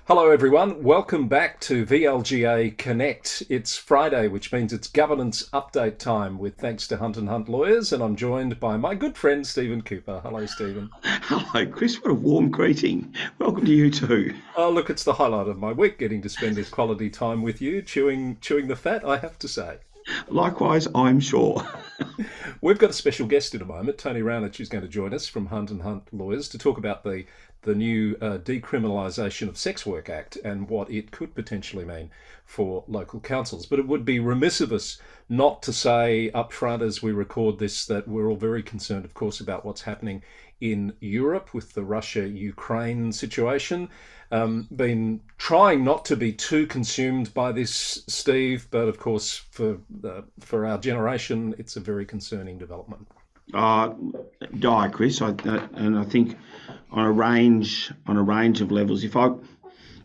Hello everyone, welcome back to VLGA Connect. It's Friday, which means it's governance update time with thanks to Hunt and Hunt lawyers, and I'm joined by my good friend Stephen Cooper. Hello Stephen. Hello, Chris. What a warm greeting. Welcome to you too. Oh look, it's the highlight of my week, getting to spend this quality time with you, chewing the fat, I have to say. Likewise, I'm sure. We've got a special guest in a moment, Tony Raunic, who's going to join us from Hunt and Hunt lawyers to talk about the new Decriminalisation of Sex Work Act and what it could potentially mean for local councils. But it would be remiss of us not to say up front as we record this that we're all very concerned, of course, about what's happening in Europe with the Russia-Ukraine situation. Been trying not to be too consumed by this, Steve, but of course for our generation, it's a very concerning development. Chris, and I think on a range of levels.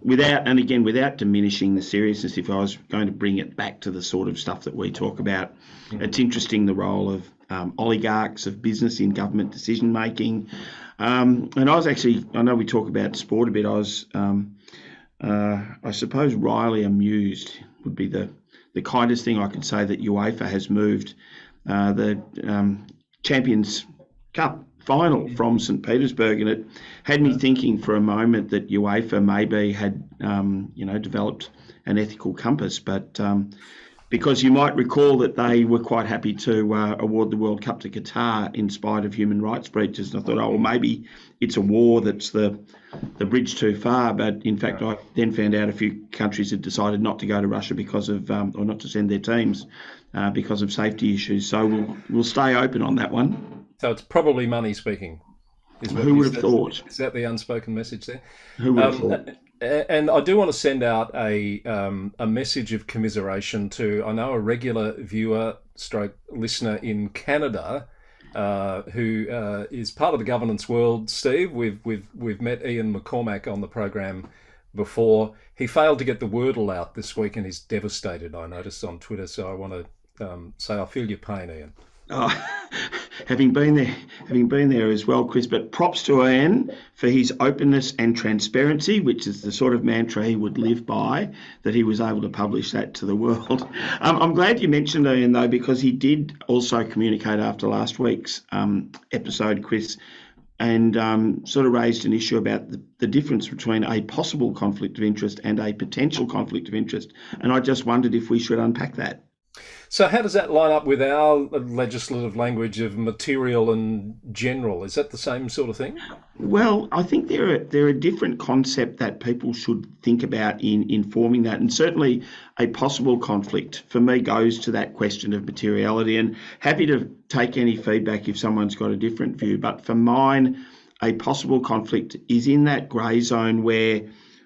Without diminishing the seriousness, if I was going to bring it back to the sort of stuff that we talk about, it's interesting the role of oligarchs of business in government decision making. And I know we talk about sport a bit. I suppose wryly amused would be the kindest thing I could say that UEFA has moved the Champions Cup final from St. Petersburg, and it had me thinking for a moment that UEFA maybe had developed an ethical compass, but because you might recall that they were quite happy to award the World Cup to Qatar in spite of human rights breaches, and I thought, oh well, maybe it's a war that's the bridge too far. But in fact, I then found out a few countries had decided not to go to Russia because of or not to send their teams because of safety issues. So we'll stay open on that one. So it's probably money speaking. Who would have thought? Is that the unspoken message there? Who would have thought? And I do want to send out a message of commiseration to, I know, a regular viewer stroke listener in Canada who is part of the governance world. Steve, we've met Ian McCormack on the program before. He failed to get the Wordle out this week and he's devastated, I noticed on Twitter. So I want to say I feel your pain, Ian. Having been there as well, Chris, but props to Ian for his openness and transparency, which is the sort of mantra he would live by, that he was able to publish that to the world. I'm glad you mentioned Ian, though, because he did also communicate after last week's episode, Chris, and sort of raised an issue about the difference between a possible conflict of interest and a potential conflict of interest. And I just wondered if we should unpack that. So how does that line up with our legislative language of material and general? Is that the same sort of thing? Well, I think they're a different concept that people should think about in informing that. And certainly a possible conflict for me goes to that question of materiality, and happy to take any feedback if someone's got a different view. But for mine, a possible conflict is in that grey zone where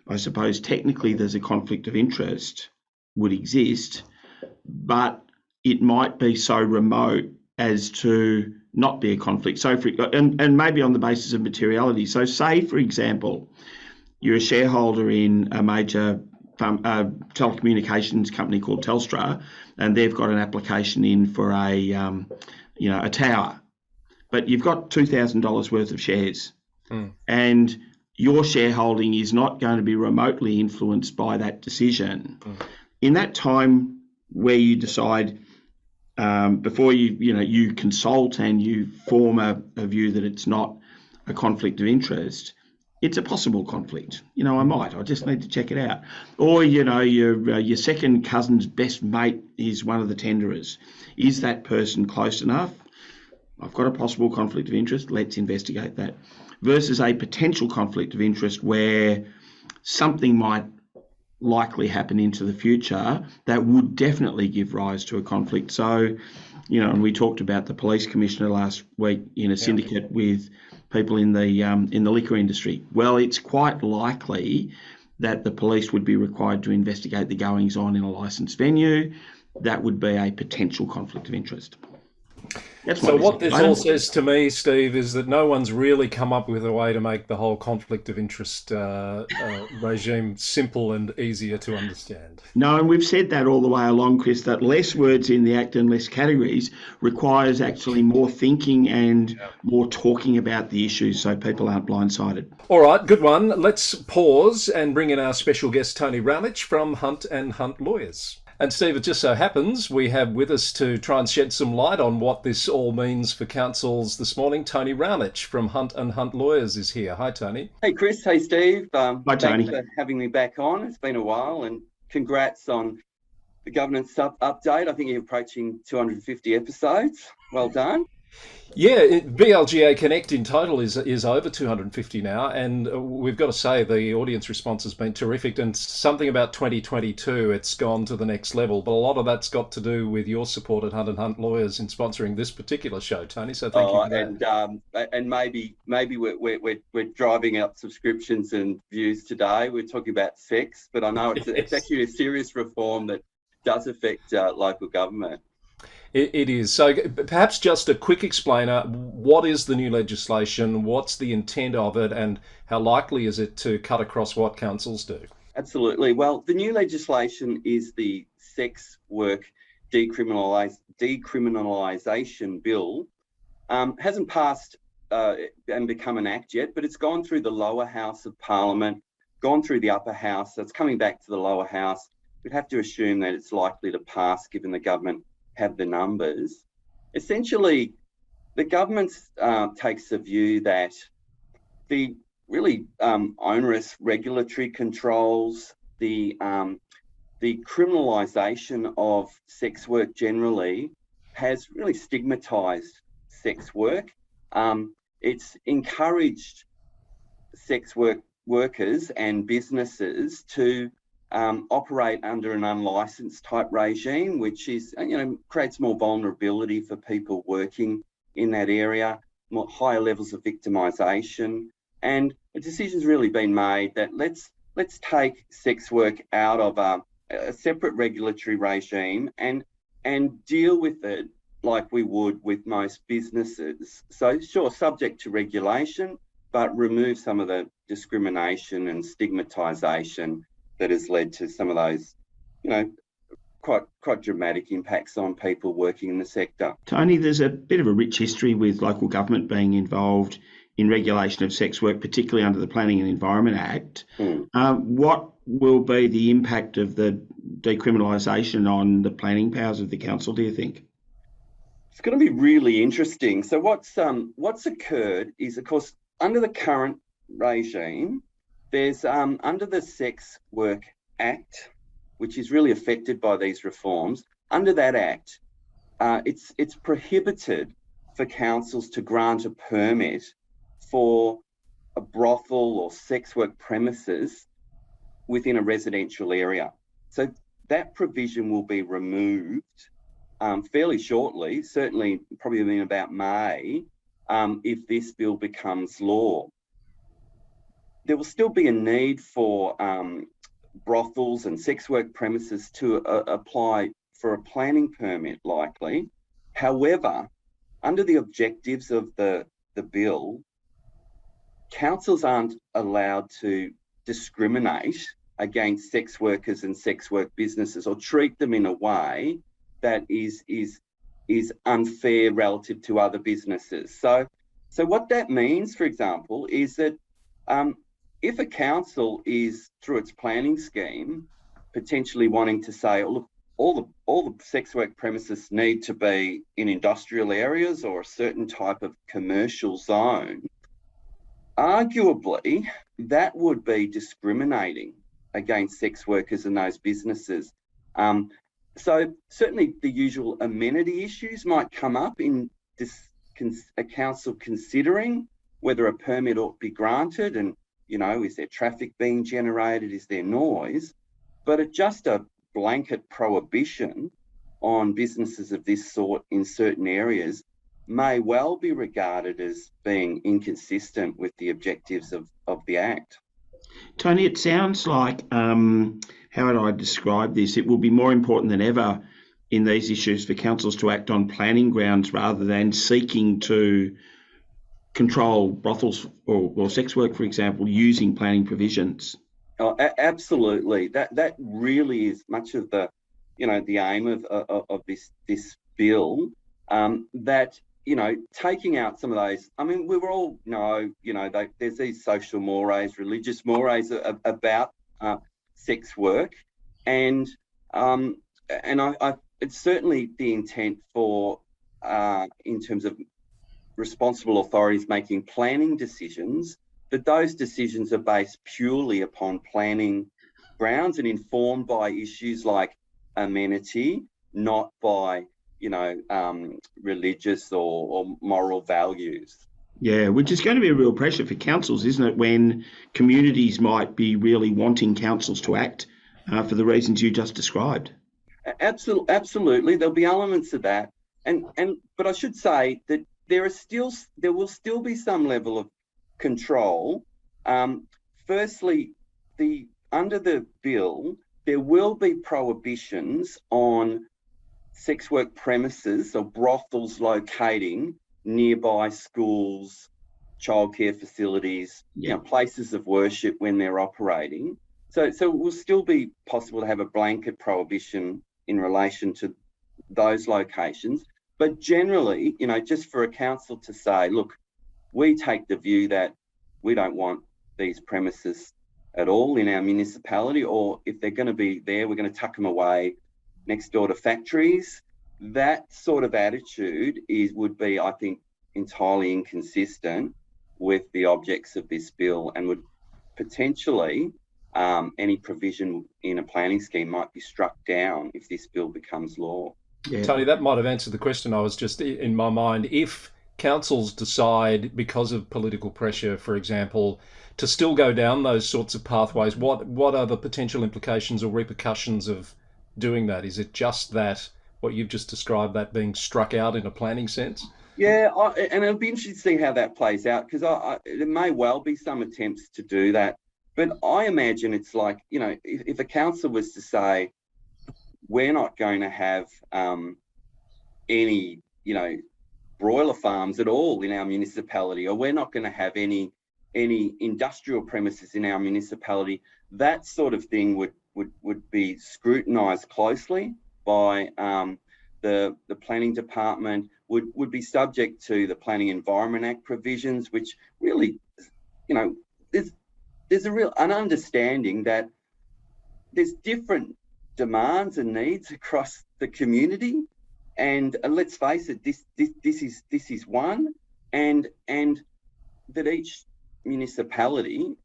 I suppose technically there's a conflict of interest would exist, but it might be so remote as to not be a conflict. So, and maybe on the basis of materiality. So, say for example, you're a shareholder in a major telecommunications company called Telstra, and they've got an application in for a tower, but you've got $2,000 worth of shares, and your shareholding is not going to be remotely influenced by that decision. In that time where you decide before you consult and you form a view that it's not a conflict of interest, it's a possible conflict. I just need to check it out. Or, your second cousin's best mate is one of the tenderers. Is that person close enough? I've got a possible conflict of interest. Let's investigate that. Versus a potential conflict of interest where something might likely happen into the future that would definitely give rise to a conflict. So, and we talked about the police commissioner last week in a syndicate with people in the liquor industry. Well, it's quite likely that the police would be required to investigate the goings on in a licensed venue. That would be a potential conflict of interest. That's So my what this all disclaimer. says to me, Steve, is that no one's really come up with a way to make the whole conflict of interest regime simple and easier to understand. No, and we've said that all the way along, Chris, that less words in the Act and less categories requires actually more thinking and more talking about the issues so people aren't blindsided. All right, good one. Let's pause and bring in our special guest, Tony Raunic from Hunt and Hunt Lawyers. And Steve, it just so happens we have with us to try and shed some light on what this all means for councils this morning. Tony Raunic from Hunt and Hunt Lawyers is here. Hi, Tony. Hey, Chris. Hey, Steve. Hi, Tony. Thanks for having me back on. It's been a while, and congrats on the governance update. I think you're approaching 250 episodes. Well done. Yeah, VLGA Connect in total is over 250 now, and we've got to say the audience response has been terrific. And something about 2022, it's gone to the next level. But a lot of that's got to do with your support at Hunt and Hunt Lawyers in sponsoring this particular show, Tony. So thank you for that. And maybe we're driving up subscriptions and views today. We're talking about sex, but I know it's actually a serious reform that does affect local government. It is. So perhaps just a quick explainer, what is the new legislation, what's the intent of it, and how likely is it to cut across what councils do? Absolutely. Well, the new legislation is the Sex Work Decriminalisation Bill. Hasn't passed and become an act yet, but it's gone through the lower house of Parliament, gone through the upper house, so it's coming back to the lower house. We'd have to assume that it's likely to pass given the government have the numbers. Essentially, the government takes the view that the really onerous regulatory controls, the criminalisation of sex work generally has really stigmatised sex work. It's encouraged sex workers and businesses to operate under an unlicensed type regime, which is, creates more vulnerability for people working in that area, more higher levels of victimisation. And a decision's really been made that let's take sex work out of a separate regulatory regime and deal with it like we would with most businesses. So sure, subject to regulation, but remove some of the discrimination and stigmatisation that has led to some of those, quite dramatic impacts on people working in the sector. Tony, there's a bit of a rich history with local government being involved in regulation of sex work, particularly under the Planning and Environment Act. What will be the impact of the decriminalisation on the planning powers of the council, do you think? It's going to be really interesting. So what's occurred is, of course, under the current regime, there's under the Sex Work Act, which is really affected by these reforms. Under that act, it's prohibited for councils to grant a permit for a brothel or sex work premises within a residential area. So that provision will be removed fairly shortly, certainly probably in about May, if this bill becomes law. There will still be a need for brothels and sex work premises to apply for a planning permit, likely. However, under the objectives of the bill, councils aren't allowed to discriminate against sex workers and sex work businesses or treat them in a way that is unfair relative to other businesses. So what that means, for example, is that if a council is, through its planning scheme, potentially wanting to say, oh, look, all the sex work premises need to be in industrial areas or a certain type of commercial zone, arguably that would be discriminating against sex workers and those businesses. So certainly the usual amenity issues might come up in a council considering whether a permit ought to be granted, and is there traffic being generated? Is there noise? But just a blanket prohibition on businesses of this sort in certain areas may well be regarded as being inconsistent with the objectives of the Act. Tony, it sounds like, how would I describe this? It will be more important than ever in these issues for councils to act on planning grounds rather than seeking to control brothels or sex work, for example, using planning provisions? Oh, absolutely. That really is much of the, the aim of this bill. That taking out some of those. I mean, we were all know, there's these social mores, religious mores about sex work, and it's certainly the intent for in terms of responsible authorities making planning decisions, that those decisions are based purely upon planning grounds and informed by issues like amenity, not by, religious or moral values. Yeah, which is going to be a real pressure for councils, isn't it, when communities might be really wanting councils to act for the reasons you just described? Absolutely. There'll be elements of that. But I should say that there will still be some level of control. Firstly, under the bill, there will be prohibitions on sex work premises or brothels locating nearby schools, childcare facilities, places of worship when they're operating. So it will still be possible to have a blanket prohibition in relation to those locations. But generally, just for a council to say, look, we take the view that we don't want these premises at all in our municipality, or if they're going to be there, we're going to tuck them away next door to factories. That sort of attitude would be, I think, entirely inconsistent with the objects of this bill, and would potentially any provision in a planning scheme might be struck down if this bill becomes law. Yeah. Tony, that might have answered the question I was just in my mind. If councils decide, because of political pressure, for example, to still go down those sorts of pathways, what are the potential implications or repercussions of doing that? Is it just that, what you've just described, that being struck out in a planning sense? Yeah, and it'll be interesting to see how that plays out, because there may well be some attempts to do that. But I imagine it's like, if a council was to say, we're not going to have any, broiler farms at all in our municipality, or we're not going to have any industrial premises in our municipality, that sort of thing would be scrutinised closely by the planning department, would be subject to the Planning Environment Act provisions, which really, there's an understanding that there's different demands and needs across the community, and let's face it, this is one, and that each municipality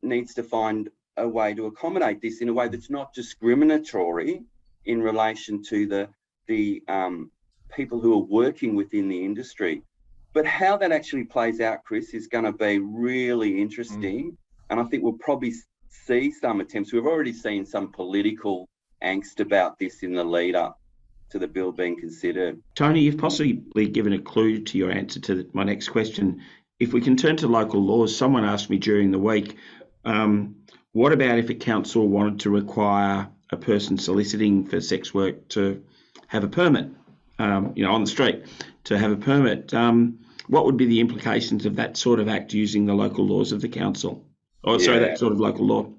needs to find a way to accommodate this in a way that's not discriminatory in relation to the people who are working within the industry. But how that actually plays out, Chris, is going to be really interesting, and I think we'll probably see some attempts. We've already seen some political angst about this in the lead up to the bill being considered. Tony, you've possibly given a clue to your answer to my next question. If we can turn to local laws, someone asked me during the week, what about if a council wanted to require a person soliciting for sex work to have a permit, on the street, to have a permit? What would be the implications of that sort of act using the local laws of the council? That sort of local law.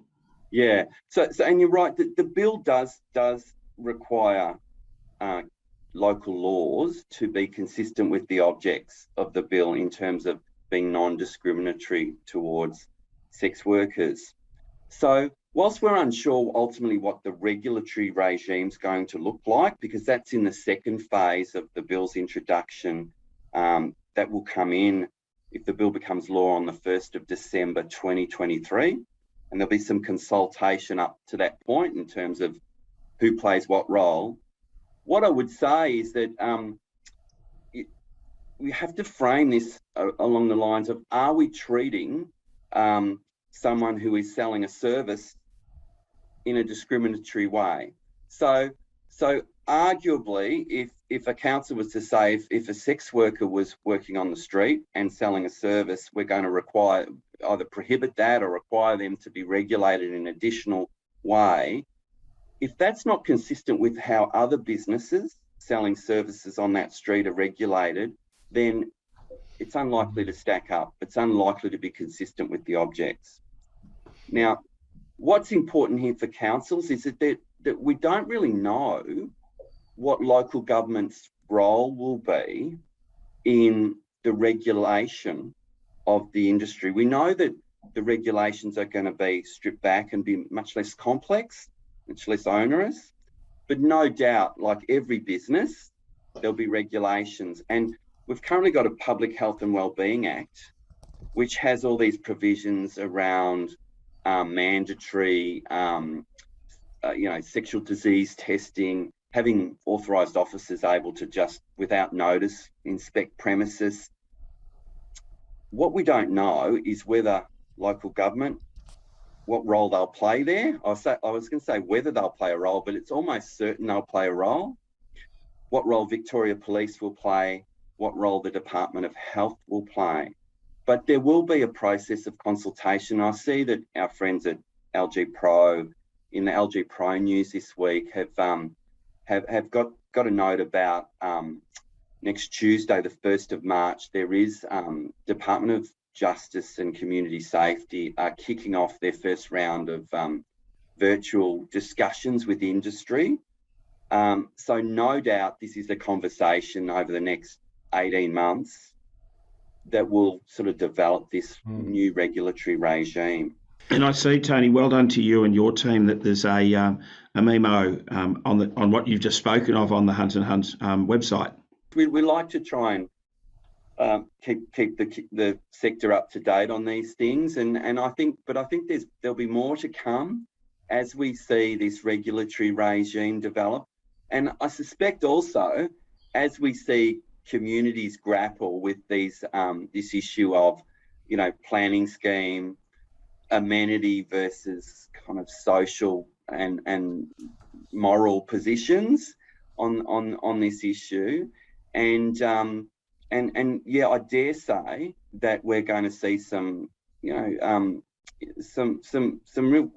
Yeah. So and you're right, the bill does require local laws to be consistent with the objects of the bill in terms of being non-discriminatory towards sex workers. So whilst we're unsure ultimately what the regulatory regime is going to look like, because that's in the second phase of the bill's introduction, that will come in if the bill becomes law on the 1st of December 2023, and there'll be some consultation up to that point in terms of who plays what role. What I would say is that we have to frame this along the lines of, are we treating someone who is selling a service in a discriminatory way? So arguably, if a council was to say, if a sex worker was working on the street and selling a service, we're going to either prohibit that or require them to be regulated in an additional way, if that's not consistent with how other businesses selling services on that street are regulated, then it's unlikely to stack up. It's unlikely to be consistent with the objects. Now, what's important here for councils is that we don't really know what local government's role will be in the regulation of the industry. We know that the regulations are going to be stripped back and be much less complex, much less onerous, but no doubt, like every business, there'll be regulations. And we've currently got a Public Health and Wellbeing Act, which has all these provisions around mandatory, sexual disease testing, having authorised officers able to just, without notice, inspect premises. What we don't know is whether local government, what role they'll play there. I was going to say whether they'll play a role, but it's almost certain they'll play a role. What role Victoria Police will play, what role the Department of Health will play. But there will be a process of consultation. I see that our friends at LG Pro, in the LG Pro news this week, have got a note about next Tuesday, the 1st of March, there is Department of Justice and Community Safety are kicking off their first round of virtual discussions with industry. So no doubt this is a conversation over the next 18 months that will sort of develop this new regulatory regime. And I see, Tony, well done to you and your team, that there's a memo on what you've just spoken of on the Hunt and Hunt website. We like to try and keep the sector up to date on these things, and I think there'll be more to come as we see this regulatory regime develop, and I suspect also as we see communities grapple with these this issue of planning scheme, amenity versus kind of social and moral positions on this issue. And yeah, I dare say that we're going to see some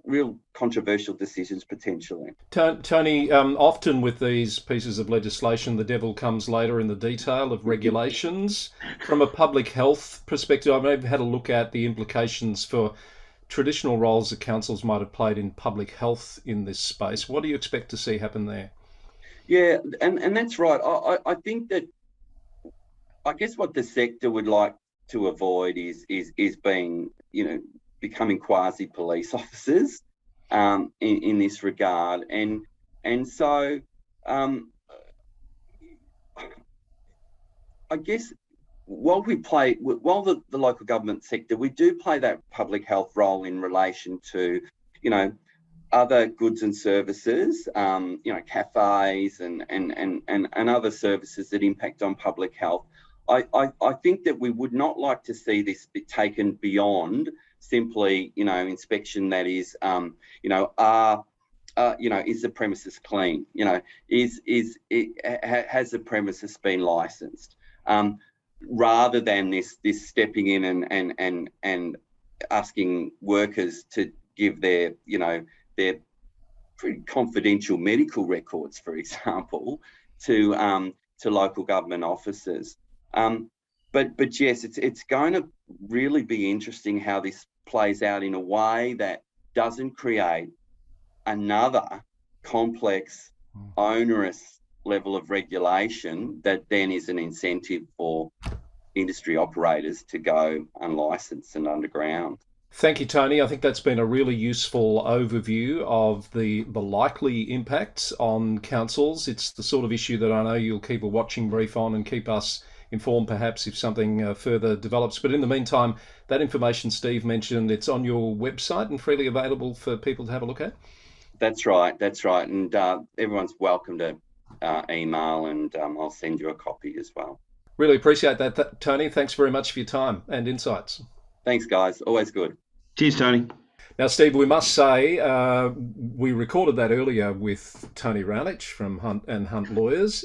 real controversial decisions potentially. Tony, often with these pieces of legislation, the devil comes later in the detail of regulations. From a public health perspective, I've had a look at the implications for traditional roles that councils might have played in public health in this space. What do you expect to see happen there? Yeah, and that's right. I think that, I guess what the sector would like to avoid is being, becoming quasi police officers in this regard. And so I guess while the local government sector, we do play that public health role in relation to, other goods and services, cafes and other services that impact on public health. I think that we would not like to see this be taken beyond simply, inspection. That is, is the premises clean? Has the premises been licensed? Rather than this stepping in and asking workers to give their pretty confidential medical records, for example, to local government officers. But yes, it's going to really be interesting how this plays out in a way that doesn't create another complex, onerous level of regulation that then is an incentive for industry operators to go unlicensed and underground. Thank you, Tony. I think that's been a really useful overview of the likely impacts on councils. It's the sort of issue that I know you'll keep a watching brief on and keep us informed perhaps if something further develops. But in the meantime, that information Steve mentioned, it's on your website and freely available for people to have a look at? That's right. And everyone's welcome to email, and I'll send you a copy as well. Really appreciate that, Tony. Thanks very much for your time and insights. Thanks, guys. Always good. Cheers, Tony. Now, Steve, we must say we recorded that earlier with Tony Raunic from Hunt and Hunt Lawyers.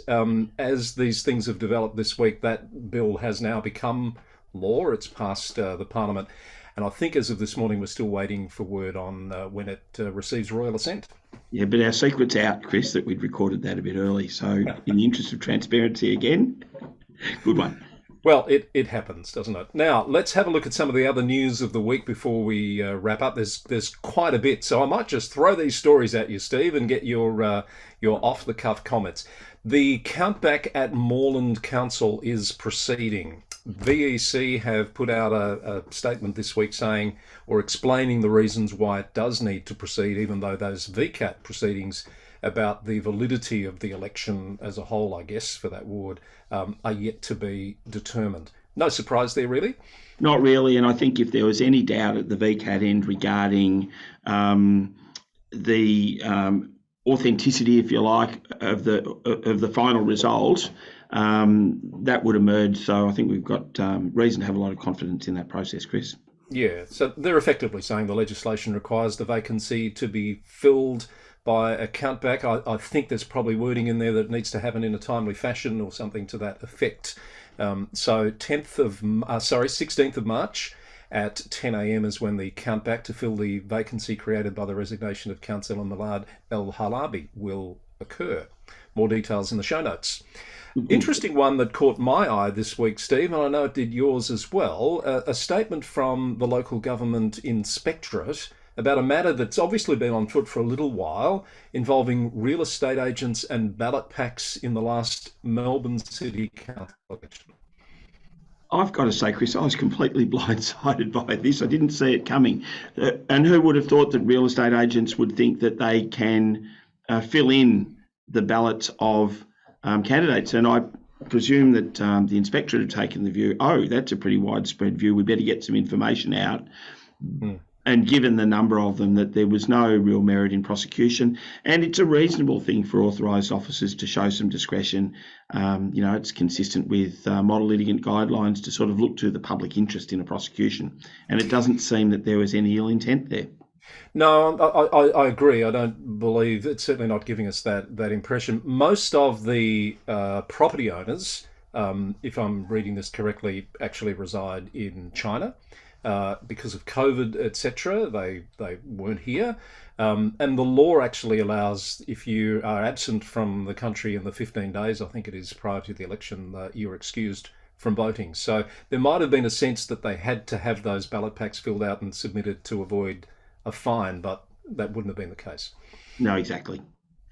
As these things have developed this week, that bill has now become law. It's passed the Parliament. And I think as of this morning, we're still waiting for word on when it receives royal assent. Yeah, but our secret's out, Chris, that we'd recorded that a bit early. So in the interest of transparency again, good one. Well, it happens, doesn't it? Now, let's have a look at some of the other news of the week before we wrap up. There's quite a bit, so I might just throw these stories at you, Steve, and get your off-the-cuff comments. The countback at Moreland Council is proceeding. VEC have put out a statement this week saying, or explaining the reasons why it does need to proceed, even though those VCAT proceedings about the validity of the election as a whole, I guess, for that ward, are yet to be determined. No surprise there, really? Not really, and I think if there was any doubt at the VCAT end regarding the authenticity, if you like, of the final result, that would emerge. So I think we've got reason to have a lot of confidence in that process, Chris. Yeah, so they're effectively saying the legislation requires the vacancy to be filled by a countback. I think there's probably wording in there that it needs to happen in a timely fashion or something to that effect. So 16th of March at 10 a.m. is when the countback to fill the vacancy created by the resignation of councillor Millard El-Halabi will occur. More details in the show notes. Interesting one that caught my eye this week, Steve, and I know it did yours as well, a statement from the local government Inspectorate about a matter that's obviously been on foot for a little while, involving real estate agents and ballot packs in the last Melbourne City Council election. I've got to say, Chris, I was completely blindsided by this. I didn't see it coming. And who would have thought that real estate agents would think that they can fill in the ballots of candidates? And I presume that the Inspectorate have taken the view, that's a pretty widespread view, we better get some information out. And given the number of them, that there was no real merit in prosecution. And it's a reasonable thing for authorised officers to show some discretion. It's consistent with model litigant guidelines to sort of look to the public interest in a prosecution. And it doesn't seem that there was any ill intent there. No, I agree. I don't believe it's certainly not giving us that impression. Most of the property owners, if I'm reading this correctly, actually reside in China. Because of COVID, etc., they weren't here. And the law actually allows, if you are absent from the country in the 15 days, I think it is, prior to the election, you're excused from voting. So there might have been a sense that they had to have those ballot packs filled out and submitted to avoid a fine, but that wouldn't have been the case. No, exactly.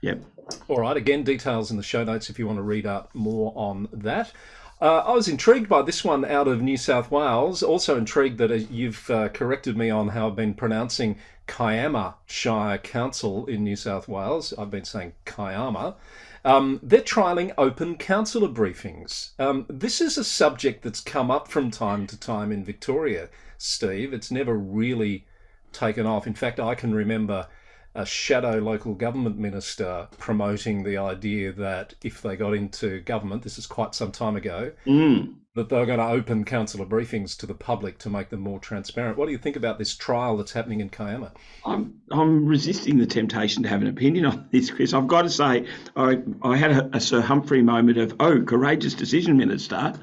Yep. All right, again, details in the show notes if you want to read up more on that. I was intrigued by this one out of New South Wales. Also intrigued that you've corrected me on how I've been pronouncing Kiama Shire Council in New South Wales. I've been saying Kiama. They're trialling open councillor briefings. This is a subject that's come up from time to time in Victoria, Steve. It's never really taken off. In fact, I can remember a shadow local government minister promoting the idea that if they got into government, this is quite some time ago, that they were going to open councillor briefings to the public to make them more transparent. What do you think about this trial that's happening in Kiama? I'm resisting the temptation to have an opinion on this, Chris. I've got to say, I had a Sir Humphrey moment of, courageous decision, Minister.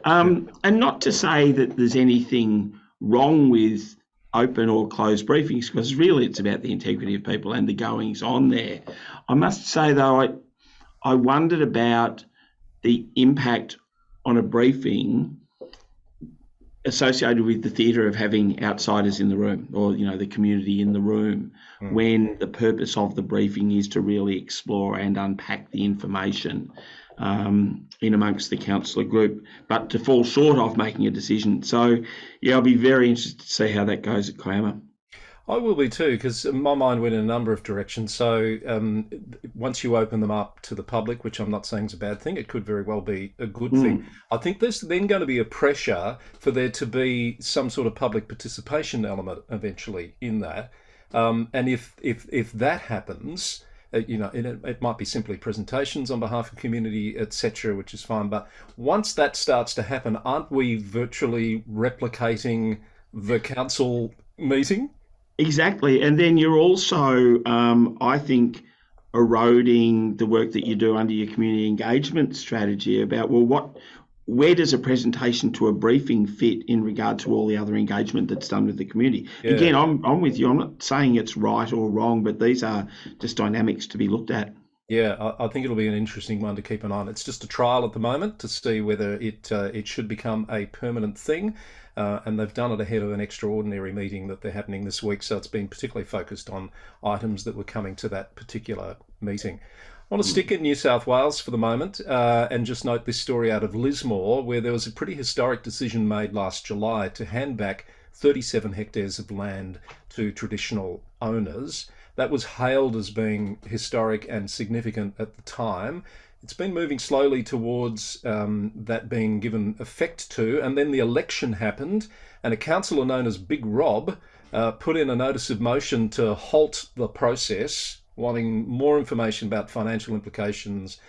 And not to say that there's anything wrong with open or closed briefings, because really it's about the integrity of people and the goings on there. I must say, though, I wondered about the impact on a briefing associated with the theatre of having outsiders in the room, or, the community in the room, when the purpose of the briefing is to really explore and unpack the information in amongst the councillor group, but to fall short of making a decision. So, I'll be very interested to see how that goes at Kiama. I will be too, because my mind went in a number of directions. So once you open them up to the public, which I'm not saying is a bad thing, it could very well be a good thing. I think there's then going to be a pressure for there to be some sort of public participation element eventually in that. And if that happens, it might be simply presentations on behalf of community, etc., which is fine. But once that starts to happen, aren't we virtually replicating the council meeting? Exactly. And then you're also, I think, eroding the work that you do under your community engagement strategy about, where does a presentation to a briefing fit in regard to all the other engagement that's done with the community? Yeah. Again, I'm with you. I'm not saying it's right or wrong, but these are just dynamics to be looked at. Yeah, I think it'll be an interesting one to keep an eye on. It's just a trial at the moment to see whether it should become a permanent thing, and they've done it ahead of an extraordinary meeting that they're happening this week. So it's been particularly focused on items that were coming to that particular meeting. I want to stick in New South Wales for the moment and just note this story out of Lismore, where there was a pretty historic decision made last July to hand back 37 hectares of land to traditional owners. That was hailed as being historic and significant at the time. It's been moving slowly towards that being given effect to, and then the election happened, and a councillor known as Big Rob put in a notice of motion to halt the process, wanting more information about financial implications,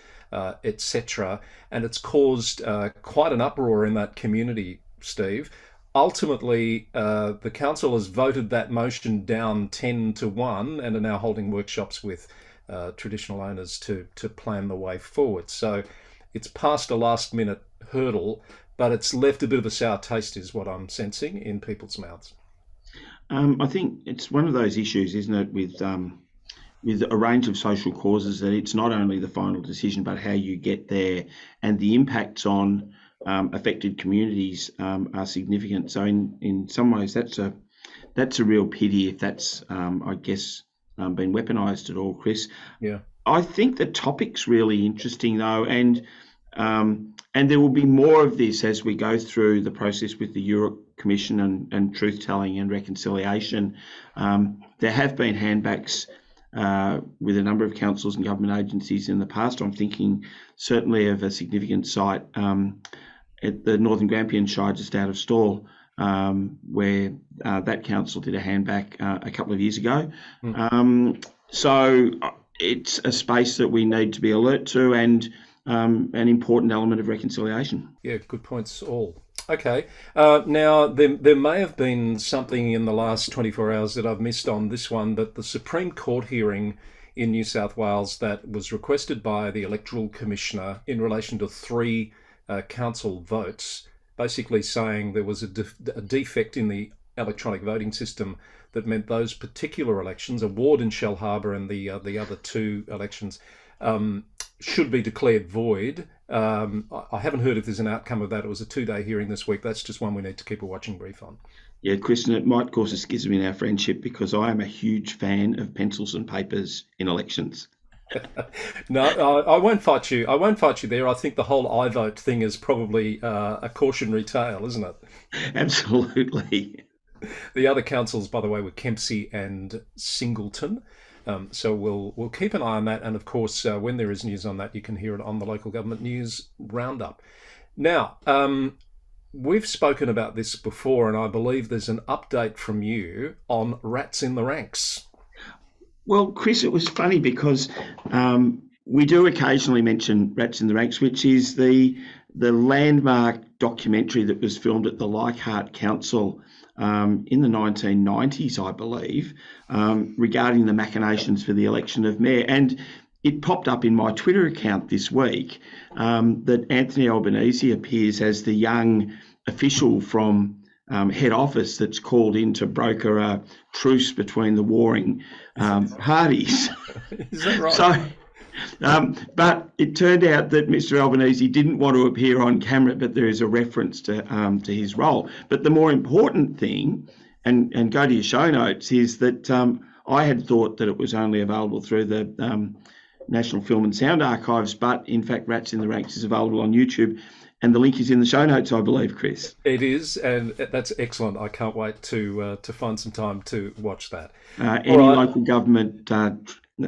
etc. And it's caused quite an uproar in that community, Steve. Ultimately, the council has voted that motion down 10-1 and are now holding workshops with traditional owners to plan the way forward. So it's past a last minute hurdle, but it's left a bit of a sour taste is what I'm sensing in people's mouths. I think it's one of those issues, isn't it, with a range of social causes, that it's not only the final decision, but how you get there, and the impacts on affected communities are significant. So in some ways, that's a real pity if that's, I guess, been weaponised at all, Chris. Yeah. I think the topic's really interesting, though, and there will be more of this as we go through the process with the Europe Commission and truth-telling and reconciliation. There have been handbacks with a number of councils and government agencies in the past. I'm thinking certainly of a significant site at the Northern Grampian Shire just out of Stawell, where that council did a handback a couple of years ago. So it's a space that we need to be alert to, and an important element of reconciliation. Yeah, good points all. Okay. Now, there may have been something in the last 24 hours that I've missed on this one, but the Supreme Court hearing in New South Wales that was requested by the Electoral Commissioner in relation to 3 council votes, basically saying there was a defect in the electronic voting system that meant those particular elections, a ward in Shellharbour and the other 2 elections, should be declared void. I haven't heard if there's an outcome of that. It was a 2-day hearing this week. That's just one we need to keep a watching brief on. Yeah, Chris, and it might cause a schism in our friendship because I am a huge fan of pencils and papers in elections. No, I won't fight you. I won't fight you there. I think the whole I vote thing is probably a cautionary tale, isn't it? Absolutely. The other councils, by the way, were Kempsey and Singleton. So we'll keep an eye on that. And of course, when there is news on that, you can hear it on the Local Government News Roundup. Now, we've spoken about this before, and I believe there's an update from you on rats in the ranks. Well, Chris, it was funny because we do occasionally mention Rats in the Ranks, which is the landmark documentary that was filmed at the Leichhardt Council in the 1990s, I believe, regarding the machinations for the election of mayor. And it popped up in my Twitter account this week that Anthony Albanese appears as the young official from head office that's called in to broker a truce between the warring parties. Is that right? So, but it turned out that Mr. Albanese didn't want to appear on camera, but there is a reference to his role. But the more important thing, and go to your show notes, is that I had thought that it was only available through the National Film and Sound Archives, but in fact, Rats in the Ranks is available on YouTube. And the link is in the show notes, I believe, Chris. It is, and that's excellent. I can't wait to find some time to watch that. Any local government,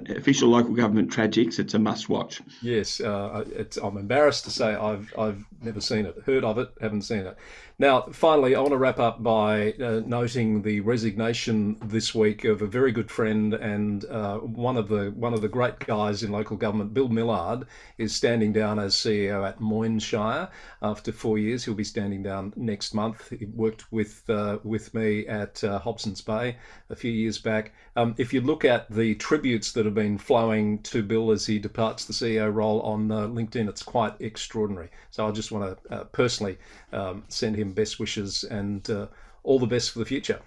official local government tragics, it's a must-watch. Yes, I'm embarrassed to say I've never seen it. Heard of it, haven't seen it. Now, finally, I want to wrap up by noting the resignation this week of a very good friend and one of the great guys in local government. Bill Millard is standing down as CEO at Moyne Shire after 4 years. He'll be standing down next month. He worked with me at Hobson's Bay a few years back. if you look at the tributes that have been flowing to Bill as he departs the CEO role on LinkedIn, it's quite extraordinary. So I just want to personally send him best wishes and all the best for the future.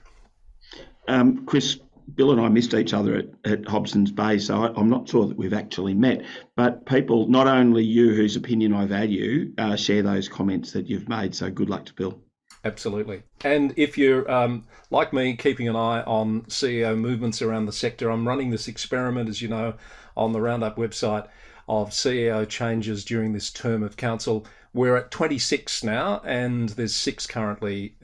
Chris, Bill and I missed each other at Hobson's Bay, so I'm not sure that we've actually met. But people, not only you, whose opinion I value, share those comments that you've made. So good luck to Bill. Absolutely. And if you're like me, keeping an eye on CEO movements around the sector, I'm running this experiment, as you know, on the Roundup website of CEO changes during this term of council. We're at 26 now, and there's 6 currently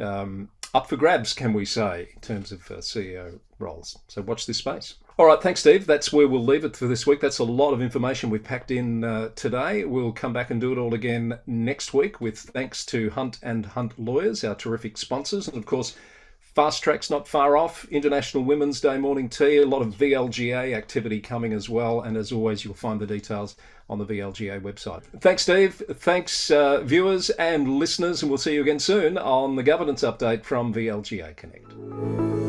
up for grabs, can we say, in terms of CEO roles. So watch this space. All right, thanks, Steve. That's where we'll leave it for this week. That's a lot of information we've packed in today. We'll come back and do it all again next week with thanks to Hunt and Hunt Lawyers, our terrific sponsors. And of course, Fast Track's not far off. International Women's Day morning tea, a lot of VLGA activity coming as well. And as always, you'll find the details on the VLGA website. Thanks, Steve. Thanks, viewers and listeners. And we'll see you again soon on the governance update from VLGA Connect.